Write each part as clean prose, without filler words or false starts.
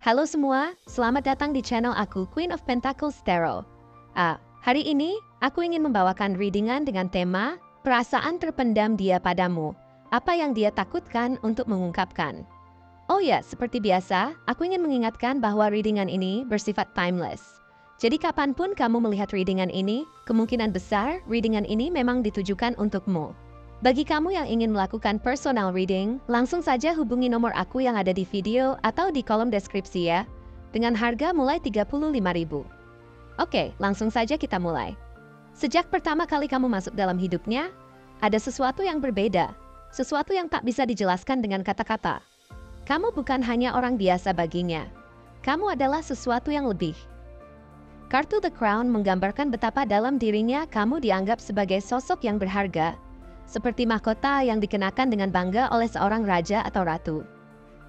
Halo semua, selamat datang di channel aku Queen of Pentacles Tarot. Hari ini aku ingin membawakan readingan dengan tema perasaan terpendam dia padamu. Apa yang dia takutkan untuk mengungkapkan. Oh ya, seperti biasa, aku ingin mengingatkan bahwa readingan ini bersifat timeless. Jadi kapanpun kamu melihat readingan ini, kemungkinan besar readingan ini memang ditujukan untukmu. Bagi kamu yang ingin melakukan personal reading, langsung saja hubungi nomor aku yang ada di video atau di kolom deskripsi ya, dengan harga mulai 35.000. Oke, langsung saja kita mulai. Sejak pertama kali kamu masuk dalam hidupnya, ada sesuatu yang berbeda, sesuatu yang tak bisa dijelaskan dengan kata-kata. Kamu bukan hanya orang biasa baginya, kamu adalah sesuatu yang lebih. Kartu The Crown menggambarkan betapa dalam dirinya kamu dianggap sebagai sosok yang berharga, seperti mahkota yang dikenakan dengan bangga oleh seorang raja atau ratu.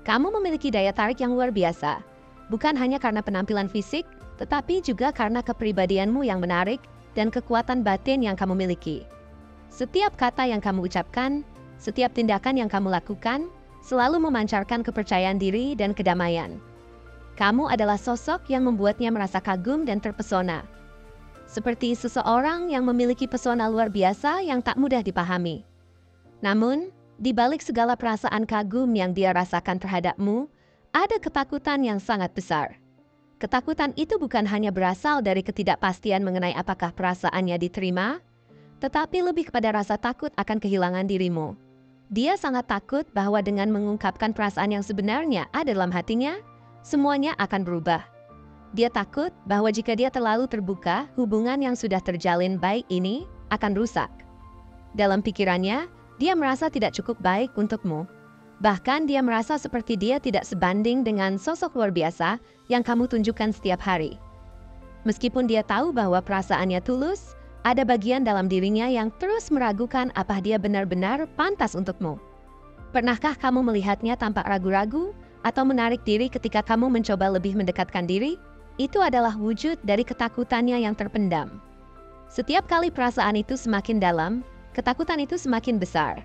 Kamu memiliki daya tarik yang luar biasa, bukan hanya karena penampilan fisik, tetapi juga karena kepribadianmu yang menarik dan kekuatan batin yang kamu miliki. Setiap kata yang kamu ucapkan, setiap tindakan yang kamu lakukan, selalu memancarkan kepercayaan diri dan kedamaian. Kamu adalah sosok yang membuatnya merasa kagum dan terpesona. Seperti seseorang yang memiliki pesona luar biasa yang tak mudah dipahami. Namun, di balik segala perasaan kagum yang dia rasakan terhadapmu, ada ketakutan yang sangat besar. Ketakutan itu bukan hanya berasal dari ketidakpastian mengenai apakah perasaannya diterima, tetapi lebih kepada rasa takut akan kehilangan dirimu. Dia sangat takut bahwa dengan mengungkapkan perasaan yang sebenarnya ada dalam hatinya, semuanya akan berubah. Dia takut bahwa jika dia terlalu terbuka, hubungan yang sudah terjalin baik ini akan rusak. Dalam pikirannya, dia merasa tidak cukup baik untukmu. Bahkan dia merasa seperti dia tidak sebanding dengan sosok luar biasa yang kamu tunjukkan setiap hari. Meskipun dia tahu bahwa perasaannya tulus, ada bagian dalam dirinya yang terus meragukan apa dia benar-benar pantas untukmu. Pernahkah kamu melihatnya tanpa ragu-ragu atau menarik diri ketika kamu mencoba lebih mendekatkan diri? Itu adalah wujud dari ketakutannya yang terpendam. Setiap kali perasaan itu semakin dalam, ketakutan itu semakin besar.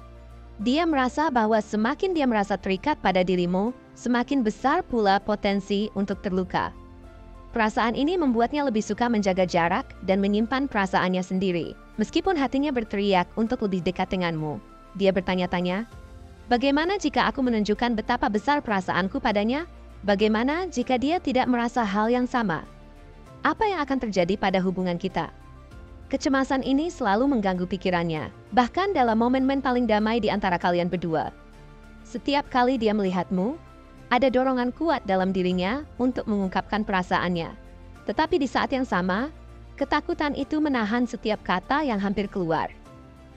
Dia merasa bahwa semakin dia merasa terikat pada dirimu, semakin besar pula potensi untuk terluka. Perasaan ini membuatnya lebih suka menjaga jarak dan menyimpan perasaannya sendiri. Meskipun hatinya berteriak untuk lebih dekat denganmu, dia bertanya-tanya, bagaimana jika aku menunjukkan betapa besar perasaanku padanya? Bagaimana jika dia tidak merasa hal yang sama? Apa yang akan terjadi pada hubungan kita? Kecemasan ini selalu mengganggu pikirannya, bahkan dalam momen-momen paling damai di antara kalian berdua. Setiap kali dia melihatmu, ada dorongan kuat dalam dirinya untuk mengungkapkan perasaannya. Tetapi di saat yang sama, ketakutan itu menahan setiap kata yang hampir keluar.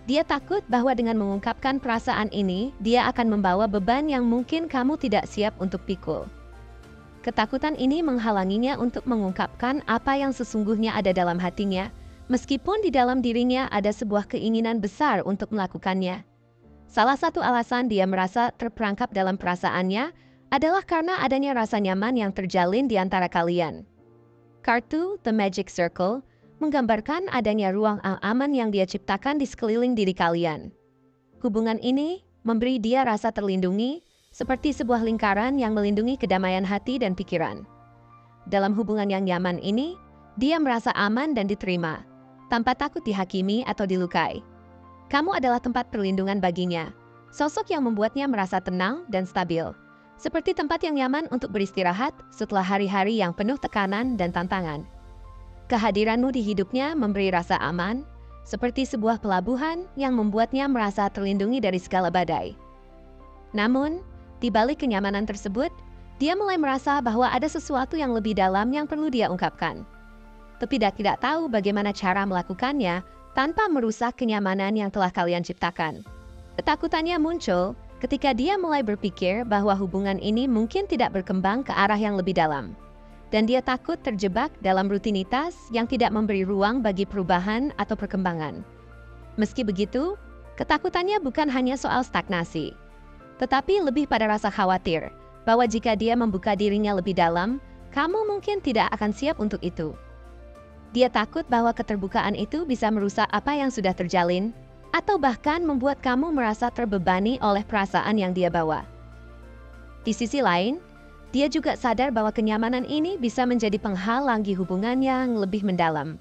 Dia takut bahwa dengan mengungkapkan perasaan ini, dia akan membawa beban yang mungkin kamu tidak siap untuk pikul. Ketakutan ini menghalanginya untuk mengungkapkan apa yang sesungguhnya ada dalam hatinya, meskipun di dalam dirinya ada sebuah keinginan besar untuk melakukannya. Salah satu alasan dia merasa terperangkap dalam perasaannya adalah karena adanya rasa nyaman yang terjalin di antara kalian. Kartu The Magic Circle menggambarkan adanya ruang aman yang dia ciptakan di sekeliling diri kalian. Hubungan ini memberi dia rasa terlindungi, seperti sebuah lingkaran yang melindungi kedamaian hati dan pikiran. Dalam hubungan yang nyaman ini, dia merasa aman dan diterima, tanpa takut dihakimi atau dilukai. Kamu adalah tempat perlindungan baginya, sosok yang membuatnya merasa tenang dan stabil, seperti tempat yang nyaman untuk beristirahat setelah hari-hari yang penuh tekanan dan tantangan. Kehadiranmu di hidupnya memberi rasa aman, seperti sebuah pelabuhan yang membuatnya merasa terlindungi dari segala badai. Namun, di balik kenyamanan tersebut, dia mulai merasa bahwa ada sesuatu yang lebih dalam yang perlu dia ungkapkan. Tapi dia tidak tahu bagaimana cara melakukannya tanpa merusak kenyamanan yang telah kalian ciptakan. Ketakutannya muncul ketika dia mulai berpikir bahwa hubungan ini mungkin tidak berkembang ke arah yang lebih dalam. Dan dia takut terjebak dalam rutinitas yang tidak memberi ruang bagi perubahan atau perkembangan. Meski begitu, ketakutannya bukan hanya soal stagnasi, tetapi lebih pada rasa khawatir bahwa jika dia membuka dirinya lebih dalam, kamu mungkin tidak akan siap untuk itu. Dia takut bahwa keterbukaan itu bisa merusak apa yang sudah terjalin, atau bahkan membuat kamu merasa terbebani oleh perasaan yang dia bawa. Di sisi lain, Dia juga sadar bahwa kenyamanan ini bisa menjadi penghalang di hubungan yang lebih mendalam.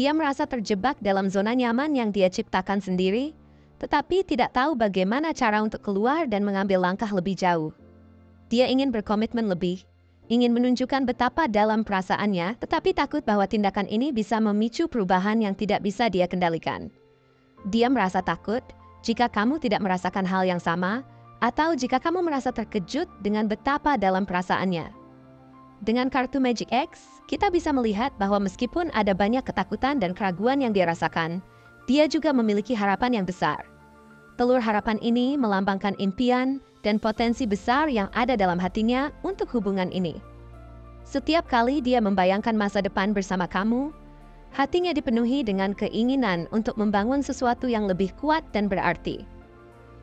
Dia merasa terjebak dalam zona nyaman yang dia ciptakan sendiri, tetapi tidak tahu bagaimana cara untuk keluar dan mengambil langkah lebih jauh. Dia ingin berkomitmen lebih, ingin menunjukkan betapa dalam perasaannya, tetapi takut bahwa tindakan ini bisa memicu perubahan yang tidak bisa dia kendalikan. Dia merasa takut jika kamu tidak merasakan hal yang sama, atau jika kamu merasa terkejut dengan betapa dalam perasaannya. Dengan kartu Magic X, kita bisa melihat bahwa meskipun ada banyak ketakutan dan keraguan yang dia rasakan, dia juga memiliki harapan yang besar. Telur harapan ini melambangkan impian dan potensi besar yang ada dalam hatinya untuk hubungan ini. Setiap kali dia membayangkan masa depan bersama kamu, hatinya dipenuhi dengan keinginan untuk membangun sesuatu yang lebih kuat dan berarti.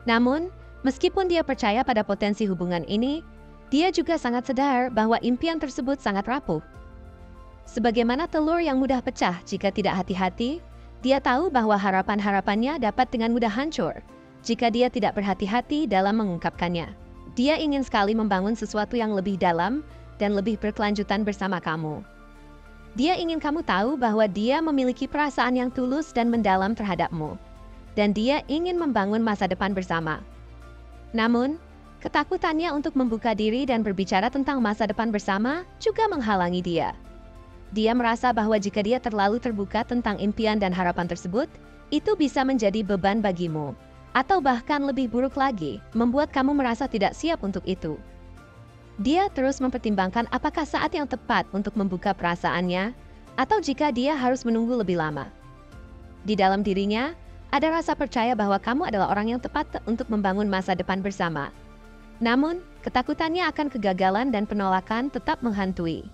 Namun, meskipun dia percaya pada potensi hubungan ini, dia juga sangat sadar bahwa impian tersebut sangat rapuh. Sebagaimana telur yang mudah pecah jika tidak hati-hati, dia tahu bahwa harapan-harapannya dapat dengan mudah hancur jika dia tidak berhati-hati dalam mengungkapkannya. Dia ingin sekali membangun sesuatu yang lebih dalam dan lebih berkelanjutan bersama kamu. Dia ingin kamu tahu bahwa dia memiliki perasaan yang tulus dan mendalam terhadapmu, dan dia ingin membangun masa depan bersama. Namun, ketakutannya untuk membuka diri dan berbicara tentang masa depan bersama juga menghalangi dia. Dia merasa bahwa jika dia terlalu terbuka tentang impian dan harapan tersebut, itu bisa menjadi beban bagimu, atau bahkan lebih buruk lagi, membuat kamu merasa tidak siap untuk itu. Dia terus mempertimbangkan apakah saat yang tepat untuk membuka perasaannya, atau jika dia harus menunggu lebih lama. Di dalam dirinya, ada rasa percaya bahwa kamu adalah orang yang tepat untuk membangun masa depan bersama. Namun, ketakutannya akan kegagalan dan penolakan tetap menghantui.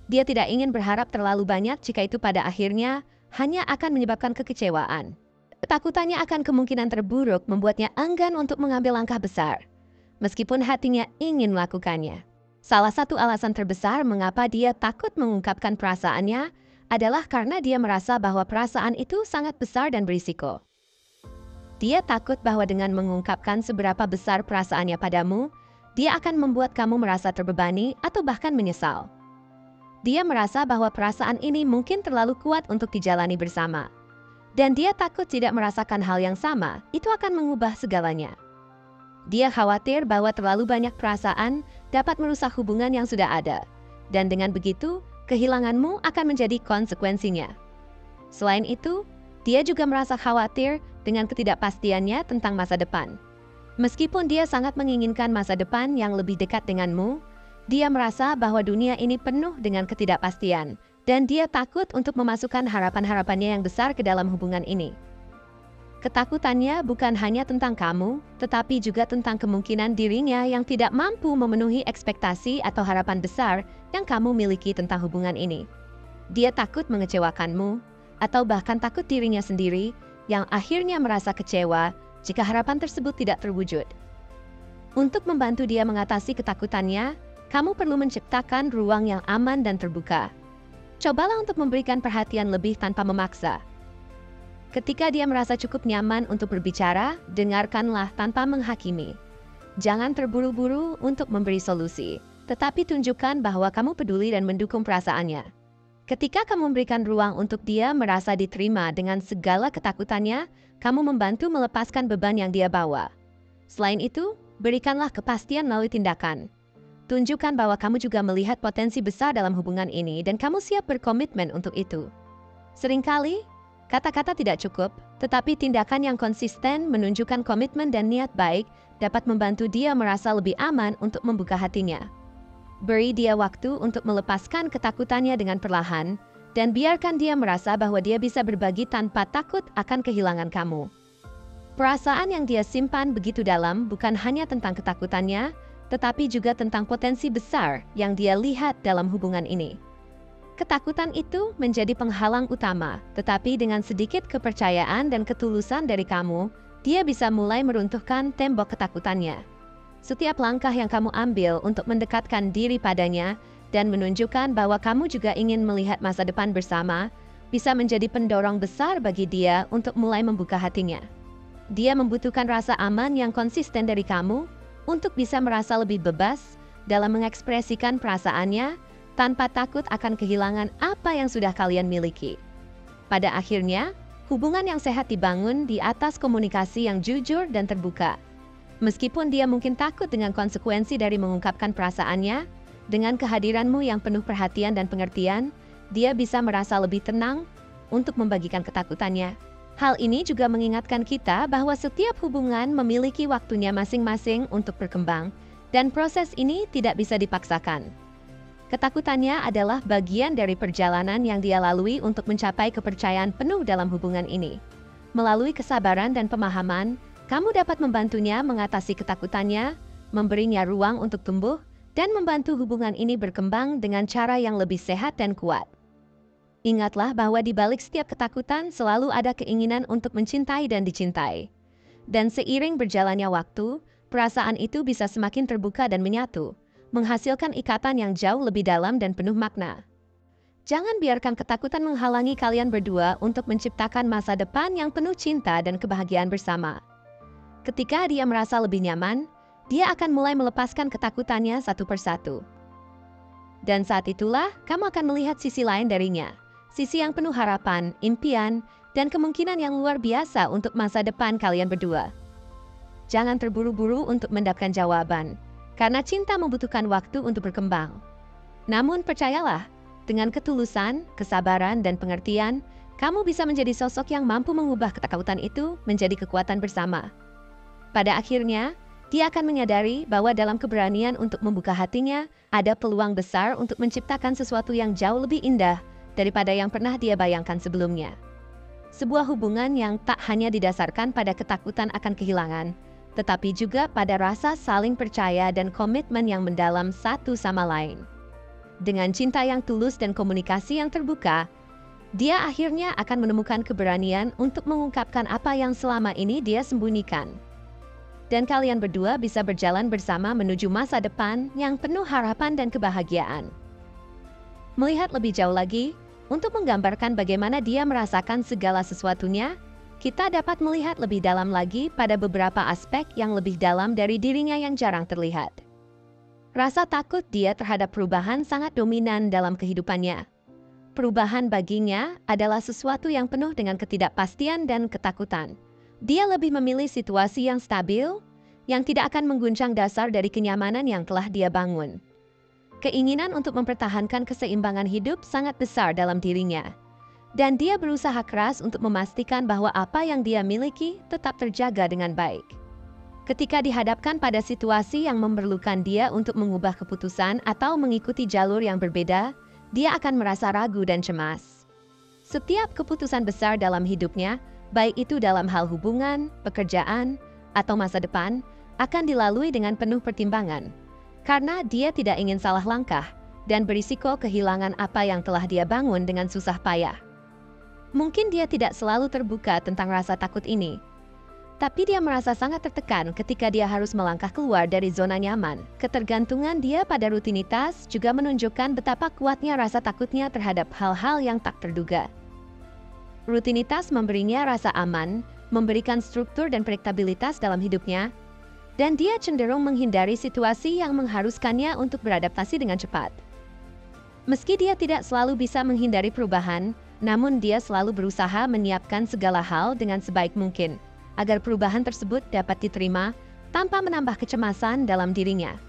Dia tidak ingin berharap terlalu banyak jika itu pada akhirnya hanya akan menyebabkan kekecewaan. Ketakutannya akan kemungkinan terburuk membuatnya enggan untuk mengambil langkah besar, meskipun hatinya ingin melakukannya. Salah satu alasan terbesar mengapa dia takut mengungkapkan perasaannya adalah karena dia merasa bahwa perasaan itu sangat besar dan berisiko. Dia takut bahwa dengan mengungkapkan seberapa besar perasaannya padamu, dia akan membuat kamu merasa terbebani atau bahkan menyesal. Dia merasa bahwa perasaan ini mungkin terlalu kuat untuk dijalani bersama. Dan dia takut tidak merasakan hal yang sama, itu akan mengubah segalanya. Dia khawatir bahwa terlalu banyak perasaan dapat merusak hubungan yang sudah ada. Dan dengan begitu, kehilanganmu akan menjadi konsekuensinya. Selain itu, dia juga merasa khawatir dengan ketidakpastiannya tentang masa depan. Meskipun dia sangat menginginkan masa depan yang lebih dekat denganmu, dia merasa bahwa dunia ini penuh dengan ketidakpastian, dan dia takut untuk memasukkan harapan-harapannya yang besar ke dalam hubungan ini. Ketakutannya bukan hanya tentang kamu, tetapi juga tentang kemungkinan dirinya yang tidak mampu memenuhi ekspektasi atau harapan besar yang kamu miliki tentang hubungan ini. Dia takut mengecewakanmu, atau bahkan takut dirinya sendiri yang akhirnya merasa kecewa jika harapan tersebut tidak terwujud. Untuk membantu dia mengatasi ketakutannya, kamu perlu menciptakan ruang yang aman dan terbuka. Cobalah untuk memberikan perhatian lebih tanpa memaksa. Ketika dia merasa cukup nyaman untuk berbicara, dengarkanlah tanpa menghakimi. Jangan terburu-buru untuk memberi solusi, tetapi tunjukkan bahwa kamu peduli dan mendukung perasaannya. Ketika kamu memberikan ruang untuk dia merasa diterima dengan segala ketakutannya, kamu membantu melepaskan beban yang dia bawa. Selain itu, berikanlah kepastian melalui tindakan. Tunjukkan bahwa kamu juga melihat potensi besar dalam hubungan ini dan kamu siap berkomitmen untuk itu. Seringkali, kata-kata tidak cukup, tetapi tindakan yang konsisten menunjukkan komitmen dan niat baik dapat membantu dia merasa lebih aman untuk membuka hatinya. Beri dia waktu untuk melepaskan ketakutannya dengan perlahan, dan biarkan dia merasa bahwa dia bisa berbagi tanpa takut akan kehilangan kamu. Perasaan yang dia simpan begitu dalam bukan hanya tentang ketakutannya, tetapi juga tentang potensi besar yang dia lihat dalam hubungan ini. Ketakutan itu menjadi penghalang utama, tetapi dengan sedikit kepercayaan dan ketulusan dari kamu, dia bisa mulai meruntuhkan tembok ketakutannya. Setiap langkah yang kamu ambil untuk mendekatkan diri padanya dan menunjukkan bahwa kamu juga ingin melihat masa depan bersama, bisa menjadi pendorong besar bagi dia untuk mulai membuka hatinya. Dia membutuhkan rasa aman yang konsisten dari kamu untuk bisa merasa lebih bebas, dalam mengekspresikan perasaannya tanpa takut akan kehilangan apa yang sudah kalian miliki. Pada akhirnya, hubungan yang sehat dibangun di atas komunikasi yang jujur dan terbuka. Meskipun dia mungkin takut dengan konsekuensi dari mengungkapkan perasaannya, dengan kehadiranmu yang penuh perhatian dan pengertian, dia bisa merasa lebih tenang untuk membagikan ketakutannya. Hal ini juga mengingatkan kita bahwa setiap hubungan memiliki waktunya masing-masing untuk berkembang, dan proses ini tidak bisa dipaksakan. Ketakutannya adalah bagian dari perjalanan yang dia lalui untuk mencapai kepercayaan penuh dalam hubungan ini. Melalui kesabaran dan pemahaman, kamu dapat membantunya mengatasi ketakutannya, memberinya ruang untuk tumbuh, dan membantu hubungan ini berkembang dengan cara yang lebih sehat dan kuat. Ingatlah bahwa di balik setiap ketakutan selalu ada keinginan untuk mencintai dan dicintai. Dan seiring berjalannya waktu, perasaan itu bisa semakin terbuka dan menyatu, menghasilkan ikatan yang jauh lebih dalam dan penuh makna. Jangan biarkan ketakutan menghalangi kalian berdua untuk menciptakan masa depan yang penuh cinta dan kebahagiaan bersama. Ketika dia merasa lebih nyaman, dia akan mulai melepaskan ketakutannya satu persatu. Dan saat itulah, kamu akan melihat sisi lain darinya. Sisi yang penuh harapan, impian, dan kemungkinan yang luar biasa untuk masa depan kalian berdua. Jangan terburu-buru untuk mendapatkan jawaban, karena cinta membutuhkan waktu untuk berkembang. Namun percayalah, dengan ketulusan, kesabaran, dan pengertian, kamu bisa menjadi sosok yang mampu mengubah ketakutan itu menjadi kekuatan bersama. Pada akhirnya, dia akan menyadari bahwa dalam keberanian untuk membuka hatinya, ada peluang besar untuk menciptakan sesuatu yang jauh lebih indah daripada yang pernah dia bayangkan sebelumnya. Sebuah hubungan yang tak hanya didasarkan pada ketakutan akan kehilangan, tetapi juga pada rasa saling percaya dan komitmen yang mendalam satu sama lain. Dengan cinta yang tulus dan komunikasi yang terbuka, dia akhirnya akan menemukan keberanian untuk mengungkapkan apa yang selama ini dia sembunyikan. Dan kalian berdua bisa berjalan bersama menuju masa depan yang penuh harapan dan kebahagiaan. Melihat lebih jauh lagi, untuk menggambarkan bagaimana dia merasakan segala sesuatunya, kita dapat melihat lebih dalam lagi pada beberapa aspek yang lebih dalam dari dirinya yang jarang terlihat. Rasa takut dia terhadap perubahan sangat dominan dalam kehidupannya. Perubahan baginya adalah sesuatu yang penuh dengan ketidakpastian dan ketakutan. Dia lebih memilih situasi yang stabil, yang tidak akan mengguncang dasar dari kenyamanan yang telah dia bangun. Keinginan untuk mempertahankan keseimbangan hidup sangat besar dalam dirinya. Dan dia berusaha keras untuk memastikan bahwa apa yang dia miliki tetap terjaga dengan baik. Ketika dihadapkan pada situasi yang memerlukan dia untuk mengubah keputusan atau mengikuti jalur yang berbeda, dia akan merasa ragu dan cemas. Setiap keputusan besar dalam hidupnya, baik itu dalam hal hubungan, pekerjaan, atau masa depan, akan dilalui dengan penuh pertimbangan. Karena dia tidak ingin salah langkah dan berisiko kehilangan apa yang telah dia bangun dengan susah payah. Mungkin dia tidak selalu terbuka tentang rasa takut ini, tapi dia merasa sangat tertekan ketika dia harus melangkah keluar dari zona nyaman. Ketergantungan dia pada rutinitas juga menunjukkan betapa kuatnya rasa takutnya terhadap hal-hal yang tak terduga. Rutinitas memberinya rasa aman, memberikan struktur dan predictabilitas dalam hidupnya, dan dia cenderung menghindari situasi yang mengharuskannya untuk beradaptasi dengan cepat. Meski dia tidak selalu bisa menghindari perubahan, namun dia selalu berusaha menyiapkan segala hal dengan sebaik mungkin, agar perubahan tersebut dapat diterima tanpa menambah kecemasan dalam dirinya.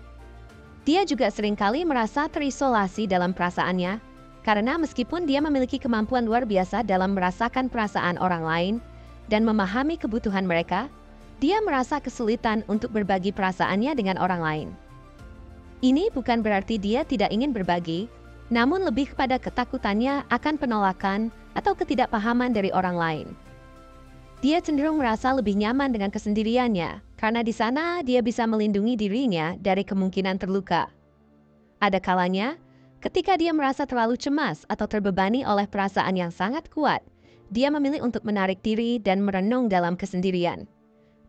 Dia juga seringkali merasa terisolasi dalam perasaannya, karena meskipun dia memiliki kemampuan luar biasa dalam merasakan perasaan orang lain dan memahami kebutuhan mereka, dia merasa kesulitan untuk berbagi perasaannya dengan orang lain. Ini bukan berarti dia tidak ingin berbagi, namun lebih kepada ketakutannya akan penolakan atau ketidakpahaman dari orang lain. Dia cenderung merasa lebih nyaman dengan kesendiriannya, karena di sana dia bisa melindungi dirinya dari kemungkinan terluka. Ada kalanya, ketika dia merasa terlalu cemas atau terbebani oleh perasaan yang sangat kuat, dia memilih untuk menarik diri dan merenung dalam kesendirian.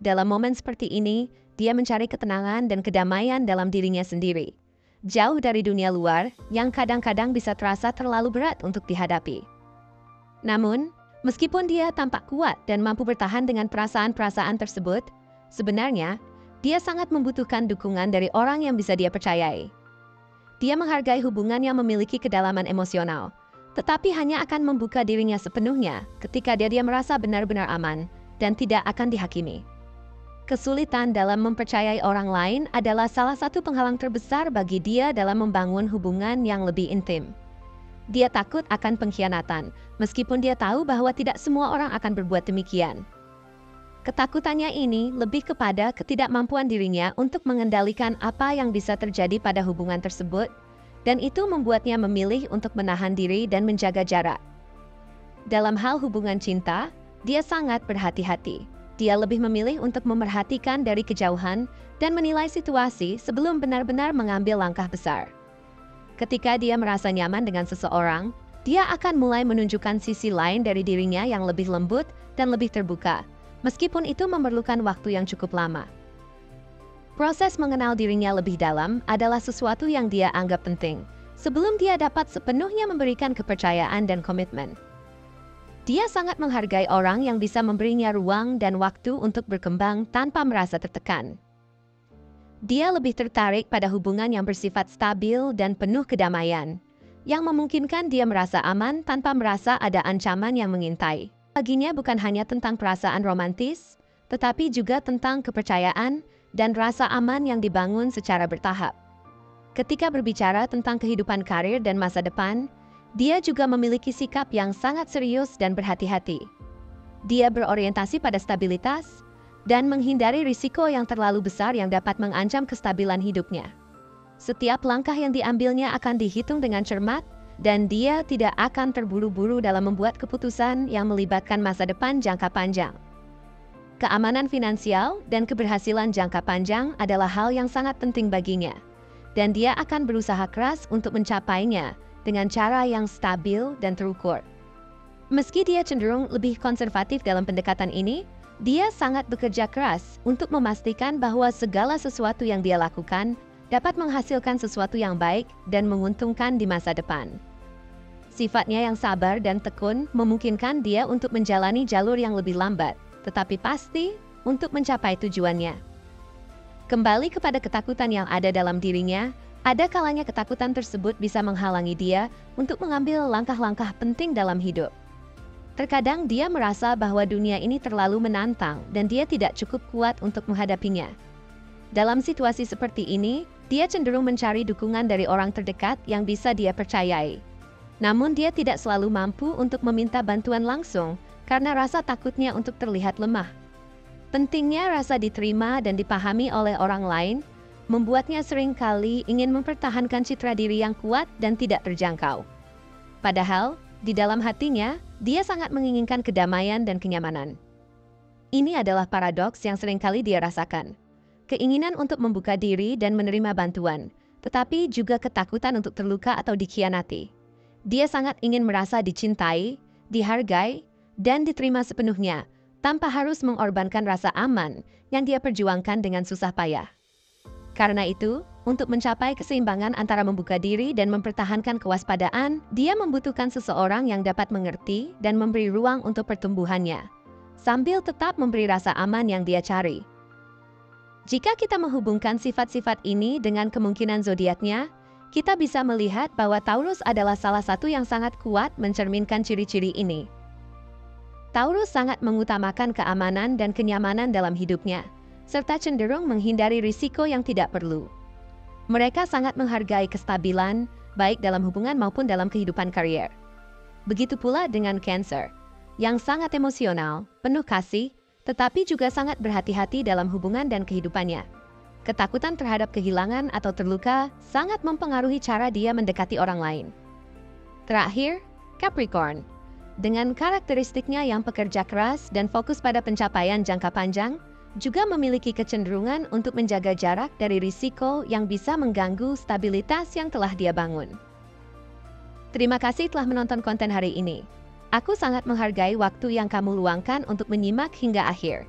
Dalam momen seperti ini, dia mencari ketenangan dan kedamaian dalam dirinya sendiri, jauh dari dunia luar yang kadang-kadang bisa terasa terlalu berat untuk dihadapi. Namun, meskipun dia tampak kuat dan mampu bertahan dengan perasaan-perasaan tersebut, sebenarnya dia sangat membutuhkan dukungan dari orang yang bisa dia percayai. Dia menghargai hubungan yang memiliki kedalaman emosional, tetapi hanya akan membuka dirinya sepenuhnya ketika dia merasa benar-benar aman dan tidak akan dihakimi. Kesulitan dalam mempercayai orang lain adalah salah satu penghalang terbesar bagi dia dalam membangun hubungan yang lebih intim. Dia takut akan pengkhianatan, meskipun dia tahu bahwa tidak semua orang akan berbuat demikian. Ketakutannya ini lebih kepada ketidakmampuan dirinya untuk mengendalikan apa yang bisa terjadi pada hubungan tersebut, dan itu membuatnya memilih untuk menahan diri dan menjaga jarak. Dalam hal hubungan cinta, dia sangat berhati-hati. Dia lebih memilih untuk memerhatikan dari kejauhan dan menilai situasi sebelum benar-benar mengambil langkah besar. Ketika dia merasa nyaman dengan seseorang, dia akan mulai menunjukkan sisi lain dari dirinya yang lebih lembut dan lebih terbuka, meskipun itu memerlukan waktu yang cukup lama. Proses mengenal dirinya lebih dalam adalah sesuatu yang dia anggap penting, sebelum dia dapat sepenuhnya memberikan kepercayaan dan komitmen. Dia sangat menghargai orang yang bisa memberinya ruang dan waktu untuk berkembang tanpa merasa tertekan. Dia lebih tertarik pada hubungan yang bersifat stabil dan penuh kedamaian, yang memungkinkan dia merasa aman tanpa merasa ada ancaman yang mengintai. Baginya bukan hanya tentang perasaan romantis, tetapi juga tentang kepercayaan dan rasa aman yang dibangun secara bertahap. Ketika berbicara tentang kehidupan karir dan masa depan, dia juga memiliki sikap yang sangat serius dan berhati-hati. Dia berorientasi pada stabilitas dan menghindari risiko yang terlalu besar yang dapat mengancam kestabilan hidupnya. Setiap langkah yang diambilnya akan dihitung dengan cermat, dan dia tidak akan terburu-buru dalam membuat keputusan yang melibatkan masa depan jangka panjang. Keamanan finansial dan keberhasilan jangka panjang adalah hal yang sangat penting baginya, dan dia akan berusaha keras untuk mencapainya dengan cara yang stabil dan terukur. Meski dia cenderung lebih konservatif dalam pendekatan ini, dia sangat bekerja keras untuk memastikan bahwa segala sesuatu yang dia lakukan dapat menghasilkan sesuatu yang baik dan menguntungkan di masa depan. Sifatnya yang sabar dan tekun memungkinkan dia untuk menjalani jalur yang lebih lambat, tetapi pasti untuk mencapai tujuannya. Kembali kepada ketakutan yang ada dalam dirinya, ada kalanya ketakutan tersebut bisa menghalangi dia untuk mengambil langkah-langkah penting dalam hidup. Terkadang dia merasa bahwa dunia ini terlalu menantang dan dia tidak cukup kuat untuk menghadapinya. Dalam situasi seperti ini, dia cenderung mencari dukungan dari orang terdekat yang bisa dia percayai. Namun dia tidak selalu mampu untuk meminta bantuan langsung karena rasa takutnya untuk terlihat lemah. Pentingnya rasa diterima dan dipahami oleh orang lain membuatnya seringkali ingin mempertahankan citra diri yang kuat dan tidak terjangkau. Padahal, di dalam hatinya, dia sangat menginginkan kedamaian dan kenyamanan. Ini adalah paradoks yang seringkali dia rasakan. Keinginan untuk membuka diri dan menerima bantuan, tetapi juga ketakutan untuk terluka atau dikhianati. Dia sangat ingin merasa dicintai, dihargai, dan diterima sepenuhnya, tanpa harus mengorbankan rasa aman yang dia perjuangkan dengan susah payah. Karena itu, untuk mencapai keseimbangan antara membuka diri dan mempertahankan kewaspadaan, dia membutuhkan seseorang yang dapat mengerti dan memberi ruang untuk pertumbuhannya, sambil tetap memberi rasa aman yang dia cari. Jika kita menghubungkan sifat-sifat ini dengan kemungkinan zodiaknya, kita bisa melihat bahwa Taurus adalah salah satu yang sangat kuat mencerminkan ciri-ciri ini. Taurus sangat mengutamakan keamanan dan kenyamanan dalam hidupnya, serta cenderung menghindari risiko yang tidak perlu. Mereka sangat menghargai kestabilan, baik dalam hubungan maupun dalam kehidupan karier. Begitu pula dengan Cancer, yang sangat emosional, penuh kasih, tetapi juga sangat berhati-hati dalam hubungan dan kehidupannya. Ketakutan terhadap kehilangan atau terluka sangat mempengaruhi cara dia mendekati orang lain. Terakhir, Capricorn. Dengan karakteristiknya yang pekerja keras dan fokus pada pencapaian jangka panjang, juga memiliki kecenderungan untuk menjaga jarak dari risiko yang bisa mengganggu stabilitas yang telah dia bangun. Terima kasih telah menonton konten hari ini. Aku sangat menghargai waktu yang kamu luangkan untuk menyimak hingga akhir.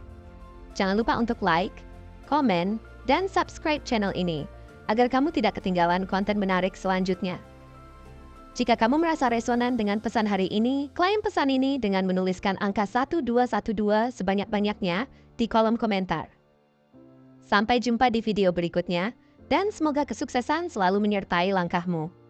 Jangan lupa untuk like, komen, dan subscribe channel ini, agar kamu tidak ketinggalan konten menarik selanjutnya. Jika kamu merasa resonan dengan pesan hari ini, klaim pesan ini dengan menuliskan angka 1212 sebanyak-banyaknya di kolom komentar. Sampai jumpa di video berikutnya, Dan semoga kesuksesan selalu menyertai langkahmu.